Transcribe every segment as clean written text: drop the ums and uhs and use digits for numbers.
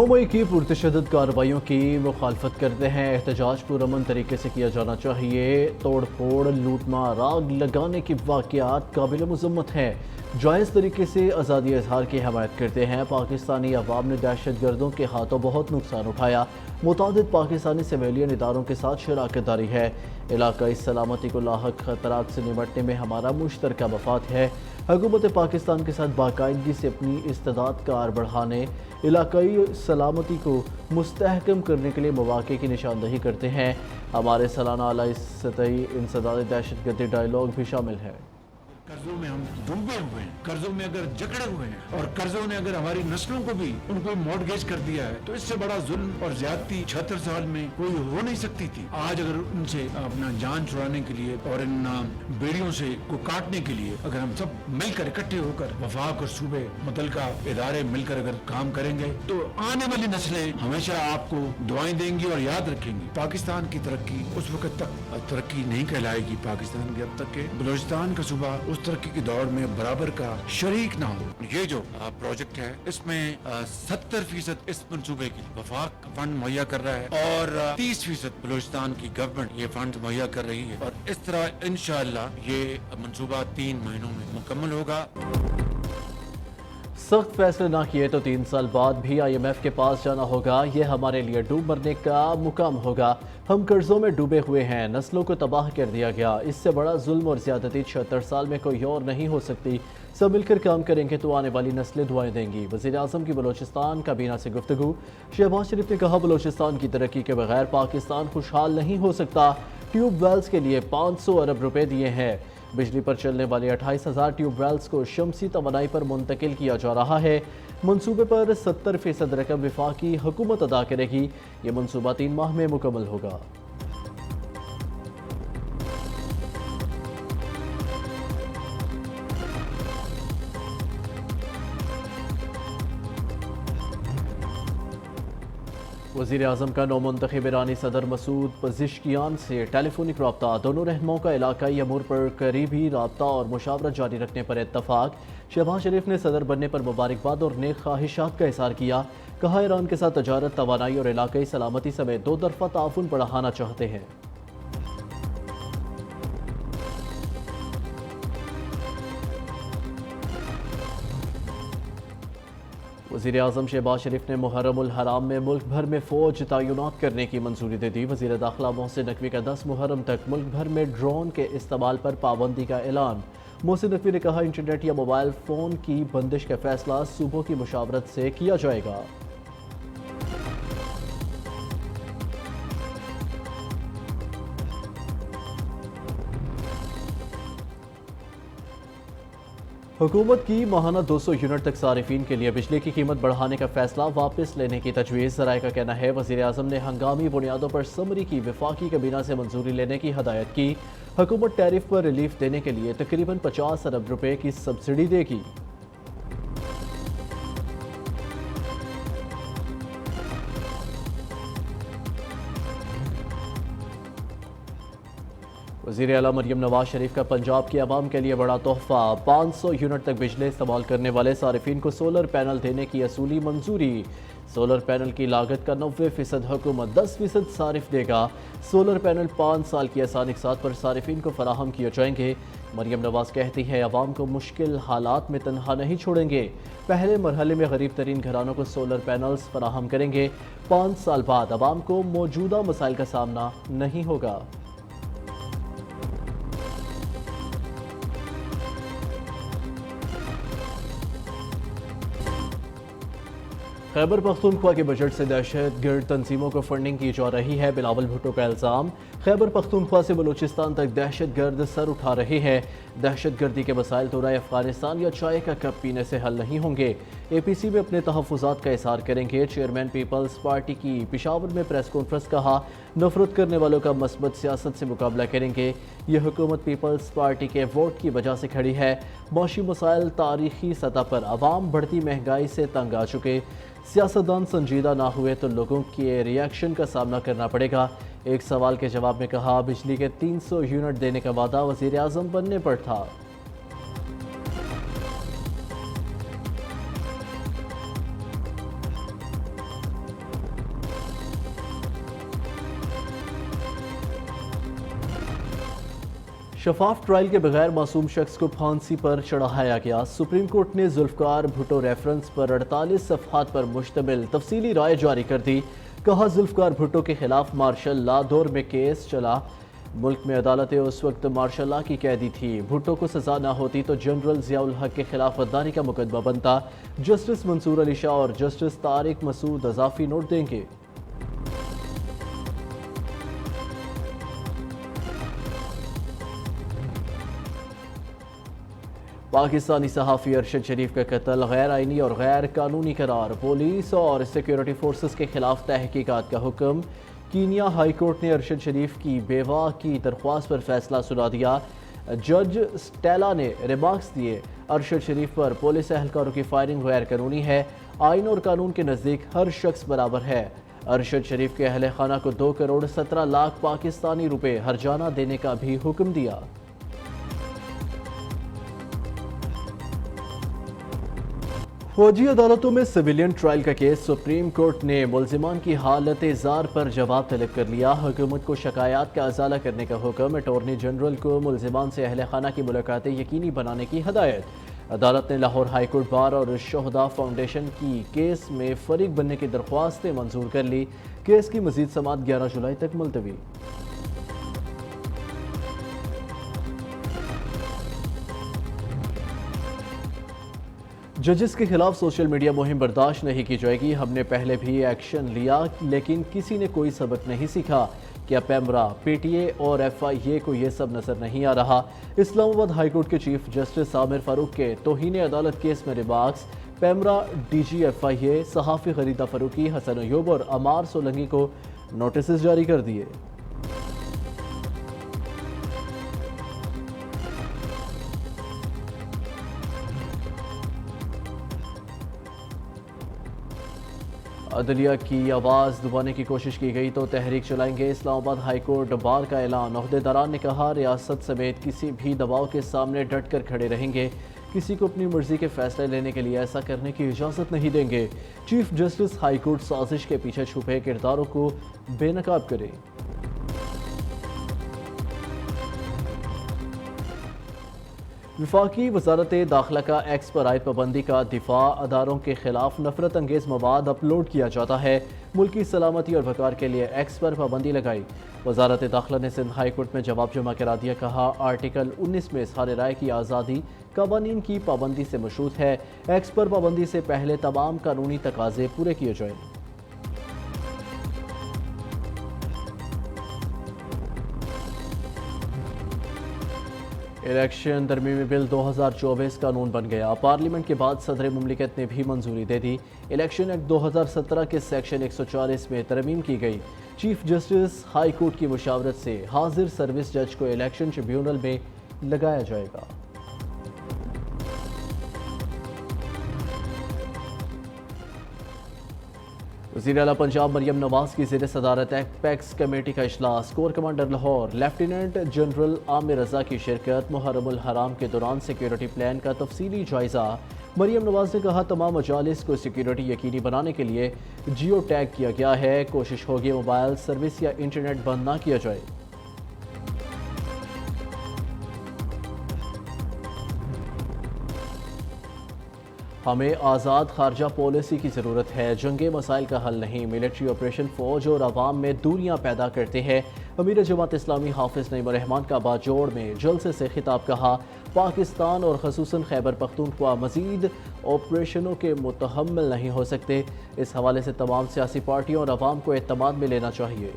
मई की पुरतशद्दुद कार्रवाइयों की मुखालफत करते हैं। एहतजाज पुरअमन तरीके से किया जाना चाहिए। तोड़ फोड़, लूटमार, आग लगाने की वाक़यात काबिल मज़म्मत हैं। जायज़ तरीके से आज़ादी इज़हार की हमायत करते हैं। पाकिस्तानी अवाम ने दहशत गर्दों के हाथों बहुत नुकसान उठाया। मुतादिद पाकिस्तानी सिविलियन इदारों के साथ शराकत दारी है। इलाकाई सलामती को लाहक खतरात से निपटने में हमारा मुश्तरका मफाद है। हुकूमत पाकिस्तान के साथ बाकायदगी से अपनी इस्तेदाद कार बढ़ाने, इलाकाई सलामती को मुस्तहकम करने के लिए मौक़े की निशानदही करते हैं। हमारे सालाना आला सतही इंसदाद दहशत गर्दी डायलॉग भी शामिल है। कर्जों में हम डूबे हुए हैं, कर्जों में अगर जकड़े हुए हैं और कर्जों ने अगर हमारी नस्लों को भी उनको मॉर्गेज कर दिया है, तो इससे बड़ा जुल्म और ज्यादती 76 साल में कोई हो नहीं सकती थी। आज अगर उनसे अपना जान छुड़ाने के लिए और इन बेड़ियों से को काटने के लिए अगर हम सब मिलकर इकट्ठे होकर वफाक और सूबे मुतलका इदारे मिलकर अगर काम करेंगे, तो आने वाली नस्लें हमेशा आपको दुआएं देंगी और याद रखेंगी। पाकिस्तान की तरक्की उस वक्त तक तरक्की नहीं कहलाएगी पाकिस्तान के अब तक के बलूचिस्तान का सूबा उस तरक्की की दौड़ में बराबर का शरीक ना हो। ये जो प्रोजेक्ट है, इसमें 70% इस मंसूबे की वफाक फंड मुहैया कर रहा है और 30% बलूचिस्तान की गवर्नमेंट ये फंड मुहैया कर रही है और इस तरह इंशाअल्लाह ये मंसूबा 3 महीनों में मुकम्मल होगा। सख्त फैसले ना किए तो 3 साल बाद भी IMF के पास जाना होगा। ये हमारे लिए डूब मरने का मुकाम होगा। हम कर्जों में डूबे हुए हैं, नस्लों को तबाह कर दिया गया। इससे बड़ा जुल्म और ज्यादती 76 साल में कोई और नहीं हो सकती। सब मिलकर काम करेंगे तो आने वाली नस्लें दुआएं देंगी। वज़ीर आज़म की बलूचिस्तान काबीना से गुफ्तगू। शहबाज शरीफ ने कहा, बलूचिस्तान की तरक्की के बगैर पाकिस्तान खुशहाल नहीं हो सकता। ट्यूब वेल्स के लिए 500 अरब रुपए दिए हैं। बिजली पर चलने वाले 28,000 ट्यूबवेल्स को शमसी तवानाई पर मुंतकिल किया जा रहा है। मंसूबे पर 70% रकम वफाकी हुकूमत अदा करेगी। ये मंसूबा 3 माह में मुकम्मल होगा। वज़ीर आज़म का नौमुंतखब ईरानी सदर मसूद पज़िश्कियान से टेलीफोनिक रब्ता। दोनों रहनुमाओं का इलाकाई अमूर पर करीबी रब्ता और मुशावरत जारी रखने पर इत्तफाक। शहबाज शरीफ ने सदर बनने पर मुबारकबाद और नेक ख्वाहिशात का इज़हार किया। कहा, ईरान के साथ तजारत, तवानाई और इलाकाई सलामती समेत 2 तरफ़ा ताउन बढ़ाना चाहते हैं। वज़ीर आज़म शहबाज शरीफ ने मुहर्रमुल हराम में मुल्क भर में फ़ौज तैनात करने की मंजूरी दे दी। वज़ीर दाखिला मोहसिन नकवी का 10 मुहर्रम तक मुल्क भर में ड्रोन के इस्तेमाल पर पाबंदी का ऐलान। मोहसिन नकवी ने कहा, इंटरनेट या मोबाइल फ़ोन की बंदिश का फैसला सूबों की मुशावरत से किया जाएगा। हुकूमत की माहाना 200 यूनिट तक सारिफीन के लिए बिजली की कीमत बढ़ाने का फैसला वापस लेने की तजवीज़। ज़राए का कहना है, वज़ीर आज़म ने हंगामी बुनियादों पर समरी की वफाकी काबीना से मंजूरी लेने की हदायत की। हुकूमत टैरिफ पर रिलीफ देने के लिए तकरीबन 50 अरब रुपए की सब्सिडी देगी। वज़ीर आला मरियम नवाज शरीफ का पंजाब की आवाम के लिए बड़ा तोहफा। 500 यूनिट तक बिजली इस्तेमाल करने वाले सारिफीन को सोलर पैनल देने की असूली मंजूरी। सोलर पैनल की लागत का 90% हुकूमत, 10% सारिफ देगा। सोलर पैनल 5 साल की आसान इक़सात पर सारिफीन को फराहम किए जाएंगे। मरियम नवाज कहती है, आवाम को मुश्किल हालात में तनहा नहीं छोड़ेंगे। पहले मरहले में गरीब तरीन घरानों को सोलर पैनल्स फराहम करेंगे। 5 साल बाद आवाम को मौजूदा मसाइल का सामना नहीं होगा। खैबर पख्तूनख्वा के बजट से दहशत गर्द तंजीमों को फंडिंग की जा रही है। बिलावल भुट्टो का इल्ज़ाम, खैबर पख्तूनख्वा से बलूचिस्तान तक दहशत गर्द सर उठा रहे हैं। दहशत गर्दी के मसाइल तो अफगानिस्तान या चाय का कप पीने से हल नहीं होंगे। APC में अपने तहफ़्फ़ुज़ात का इज़हार करेंगे। चेयरमैन पीपल्स पार्टी की पेशावर में प्रेस कॉन्फ्रेंस। कहा, नफरत करने वालों का मस्बत सियासत से मुकाबला करेंगे। ये हुकूमत पीपल्स पार्टी के वोट की वजह से खड़ी है। मौशी मसाइल, तारीखी सतह पर आवाम बढ़ती महंगाई से तंग आ चुके। सियासतदान संजीदा ना हुए तो लोगों के रिएक्शन का सामना करना पड़ेगा। एक सवाल के जवाब में कहा, बिजली के 300 यूनिट देने का वादा वज़ीर आज़म बनने पर था। शफाफ ट्रायल के बगैर मासूम शख्स को फांसी पर चढ़ाया गया। सुप्रीम कोर्ट ने जुल्फकार भुट्टो रेफरेंस पर 48 सफ़हात पर मुश्तमिल तफसीली राय जारी कर दी। कहा, जुल्फकार भुट्टो के खिलाफ मार्शल लॉ दौर में केस चला। मुल्क में अदालतें उस वक्त मार्शल लॉ की कैदी थी। भुट्टो को सजा न होती तो जनरल ज़ियाउल हक के खिलाफ गद्दारी का मुकदमा बनता। जस्टिस मंसूर अली शाह और जस्टिस तारिक मसूद अजाफी नोट देंगे। पाकिस्तानी सहाफ़ी अरशद शरीफ का कत्ल गैर आइनी और गैर कानूनी करार। पुलिस और सिक्योरिटी फोर्सेस के खिलाफ तहकीकात का हुक्म। कीनिया हाई कोर्ट ने अरशद शरीफ की बेवा की दरख्वास्त पर फैसला सुना दिया। जज स्टेला ने रिमार्क्स दिए, अरशद शरीफ पर पुलिस एहलकारों की फायरिंग गैर कानूनी है। आइन और कानून के नज़दीक हर शख्स बराबर है। अरशद शरीफ के अहल खाना को 2 करोड़ 17 लाख पाकिस्तानी रुपए हर्जाना देने का भी हुक्म दिया। फौजी अदालतों में सिविलियन ट्रायल का केस। सुप्रीम कोर्ट ने मुल्जिमान की हालत ज़ार पर जवाब तलब कर लिया। हुकूमत को शिकायत का अजाला करने का हुक्म। अटॉर्नी जनरल को मुल्जिमान से अहल खाना की मुलाकातें यकीनी बनाने की हदायत। अदालत ने लाहौर हाई कोर्ट बार और शोहदा फाउंडेशन की केस में फरीक बनने की दरख्वास्तें मंजूर कर ली। केस की मजीद समाअत 11 जुलाई तक मुलतवी। जजेस के खिलाफ सोशल मीडिया मुहिम बर्दाश्त नहीं की जाएगी। हमने पहले भी एक्शन लिया लेकिन किसी ने कोई सबक नहीं सीखा। क्या पैमरा, पीटीए और एफआईए को ये सब नजर नहीं आ रहा? इस्लामाबाद हाई कोर्ट के चीफ जस्टिस आमिर फारूक के तौहीन अदालत केस में रिमार्क्स। पैमरा, डीजी एफआईए, सहाफ़ी खरीदा फारूकी, हसन अयूब और अमार सोलंगी को नोटिस जारी कर दिए। अदलिया की आवाज़ दबाने की कोशिश की गई तो तहरीक चलाएंगे। इस्लामाबाद हाई कोर्ट बार का ऐलान। ओहदेदारान ने कहा, रियासत समेत किसी भी दबाव के सामने डट कर खड़े रहेंगे। किसी को अपनी मर्जी के फैसले लेने के लिए ऐसा करने की इजाज़त नहीं देंगे। चीफ जस्टिस हाई कोर्ट साजिश के पीछे छुपे किरदारों को बेनकाब करे। वफाकी वजारत दाखिला का एक्स पर आयद पाबंदी का दिफा। अदारों के खिलाफ नफरत अंगेज मवाद अपलोड किया जाता है। मुल्की सलामती और वकार के लिए एक्स पर पाबंदी लगाई। वजारत दाखिला ने सिंध हाई कोर्ट में जवाब जमा करा दिया। कहा, आर्टिकल 19 में इज़हार राय की आज़ादी कवानीन की पाबंदी से मशरूत है। एक्स पर पाबंदी से पहले तमाम कानूनी तकाजे पूरे किए जाएं। इलेक्शन तरमीमी बिल 2024 कानून बन गया। पार्लियामेंट के बाद सदर मुमलिकत ने भी मंजूरी दे दी। इलेक्शन एक्ट 2017 के सेक्शन 140 में तरमीम की गई। चीफ जस्टिस हाई कोर्ट की मुशावरत से हाजिर सर्विस जज को इलेक्शन ट्रिब्यूनल में लगाया जाएगा। वज़ीर आला पंजाब मरियम नवाज की ज़ेर सदारत एपेक्स कमेटी का इजलास। Corps commander Lahore lieutenant general Amir Raza की शिरकत। मुहर्रमुल हराम के दौरान सिक्योरिटी प्लान का तफसीली जायज़ा। मरियम नवाज ने कहा, तमाम मजालिस को सिक्योरिटी यकीनी बनाने के लिए जियो टैग किया गया है। कोशिश होगी मोबाइल सर्विस या इंटरनेट बंद ना किया जाए। हमें आज़ाद खारजा पॉलिसी की ज़रूरत है। जंगे मसाइल का हल नहीं। मिलिट्री ऑपरेशन फ़ौज और आवाम में दूरियां पैदा करते हैं। अमीर जमात इस्लामी हाफिज़ नईम रहमान का बाजोड़ में जलसे से खिताब। कहा, पाकिस्तान और ख़ुसूसन खैबर पख्तूनख्वा मज़ीद ऑपरेशनों के मुतहम्मिल नहीं हो सकते। इस हवाले से तमाम सियासी पार्टियों और आवाम को एतमाद में लेना चाहिए।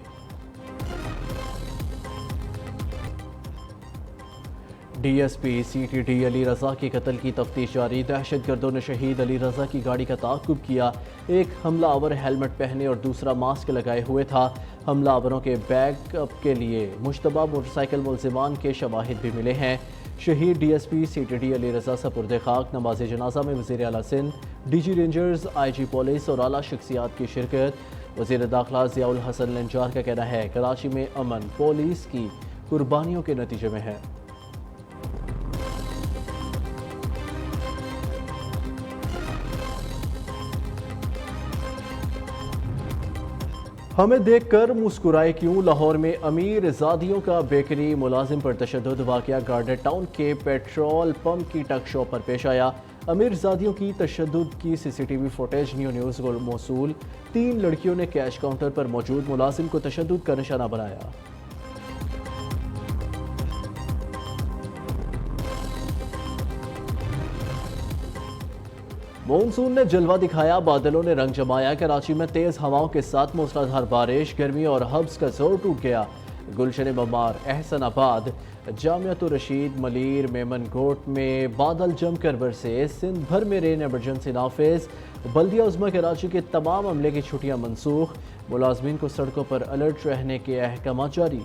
डीएसपी सीटीडी अली रज़ा के कत्ल की तफ्तीश जारी। दहशत गर्दों ने शहीद अली रज़ा की गाड़ी का ताक़ुब किया। एक हमलावर हेलमेट पहने और दूसरा मास्क लगाए हुए था। हमलावरों के बैकअप के लिए मुश्तबा मोटरसाइकिल मुल्जिमान के शवाहिद भी मिले हैं। शहीद डीएसपी सीटीडी अली रज़ा सपुर्द खाक। नमाज जनाजा में वज़ीर आला Sindh, DG rangers, IG police और आला शख्सियात की शिरकत। वज़ीर दाखिला ज़ियाउल हसन लंजार का कहना है, कराची में अमन पुलिस की कुर्बानियों के नतीजे में है। हमें देखकर मुस्कुराए क्यों। लाहौर में अमीर ज़ादियों का बेकरी मुलाजिम पर तशद्दुद। वाक़या गार्डन टाउन के पेट्रोल पंप की टक शॉप पर पेश आया। अमीर ज़ादियों की तशद्दुद की सीसीटीवी फुटेज न्यूज़ को मौसूल। 3 लड़कियों ने कैश काउंटर पर मौजूद मुलाजिम को तशद्दुद का निशाना बनाया। मॉनसून ने जलवा दिखाया, बादलों ने रंग जमाया। कराची में तेज हवाओं के साथ मूसलाधार बारिश, गर्मी और हब्स का जोर टूट गया। गुलशन बमार, एहसनाबाद, जामियातुर रशीद, मलीर, मेमनकोट में बादल जमकर बरसे। सिंध भर में रेन एमरजेंसी नाफिज। बल्दिया उज़्मा कराची के तमाम अमले की छुट्टियां मनसूख। मुलाजमीन को सड़कों पर अलर्ट रहने के अहकाम जारी।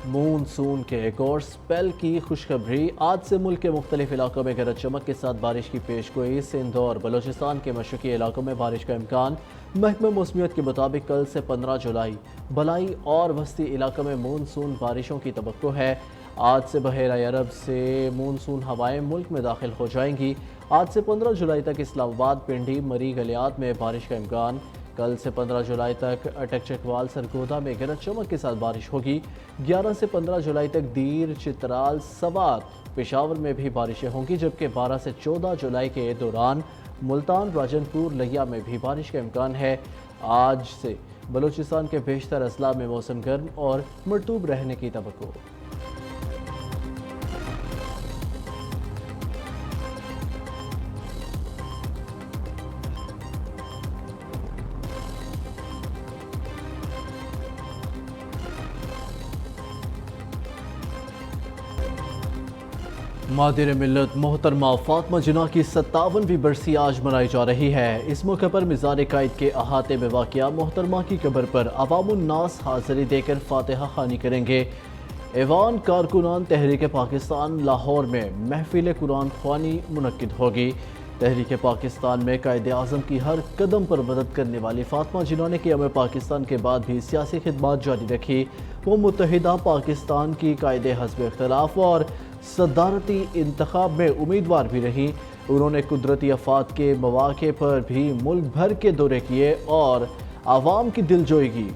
मॉनसून के एक और स्पेल की खुशखबरी। आज से मुल्क के मुख्तलिफ इलाकों में गरज चमक के साथ बारिश की पेशगोई। सिंध और बलोचिस्तान के मशरकी इलाकों में बारिश का इम्कान। महकमा मौसमियत के मुताबिक कल से 15 जुलाई बलाई और वस्ती इलाकों में मॉनसून बारिशों की तवक्को है। आज से बहेरा अरब से मॉनसून हवाएं मुल्क में दाखिल हो जाएंगी। आज से 15 जुलाई तक इस्लामाबाद, पिंडी, मरी, गलियात में बारिश का इम्कान। कल से 15 जुलाई तक अटक चकवाल, सरगोदा में गरज चमक के साथ बारिश होगी। 11 से 15 जुलाई तक दीर, चित्राल, सवात, पेशावर में भी बारिशें होंगी, जबकि 12 से 14 जुलाई के दौरान मुल्तान, राजनपुर, लिया में भी बारिश का इम्कान है। आज से बलूचिस्तान के बेशतर अजला में मौसम गर्म और मरतूब रहने की तवक्को। मादिर मिल्लत मोहतरमा फातिमा जिन्ना की 57वीं बरसी आज मनाई जा रही है। इस मौके पर मिज़ार कायद के अहाते में वाक़िया मोहतरमा की कब्र पर अवामुन्नास हाज़िरी देकर फातिहा खानी करेंगे। ऐवान कारकुनान तहरीक पाकिस्तान लाहौर में महफिल कुरान ख्वानी मुनक्किद होगी। तहरीक पाकिस्तान में कायद आज़म की हर कदम पर मदद करने वाली फातिमा जिन्ना ने क़याम पाकिस्तान के बाद भी सियासी खिदमात जारी रखी। वो मुत्तहिदा पाकिस्तान की कायद हस्ब इख्तलाफ और सदारती इंतखाब में उम्मीदवार भी रही। उन्होंने कुदरती आफात के मौके पर भी मुल्क भर के दौरे किए और आवाम की दिलजोई की।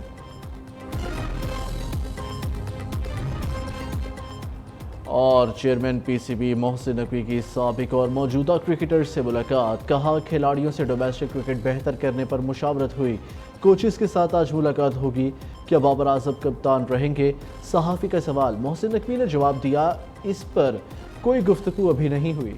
और चेयरमैन पीसीबी मोहसिन नकवी की साबिक और मौजूदा क्रिकेटर्स से मुलाकात। कहा खिलाड़ियों से डोमेस्टिक क्रिकेट बेहतर करने पर मुशावरत हुई। कोचेस के साथ आज मुलाकात होगी। क्या बाबर आजम कप्तान रहेंगे? सहाफ़ी का सवाल। मोहसिन नकवी ने जवाब दिया, इस पर कोई गुफ्तगू अभी नहीं हुई।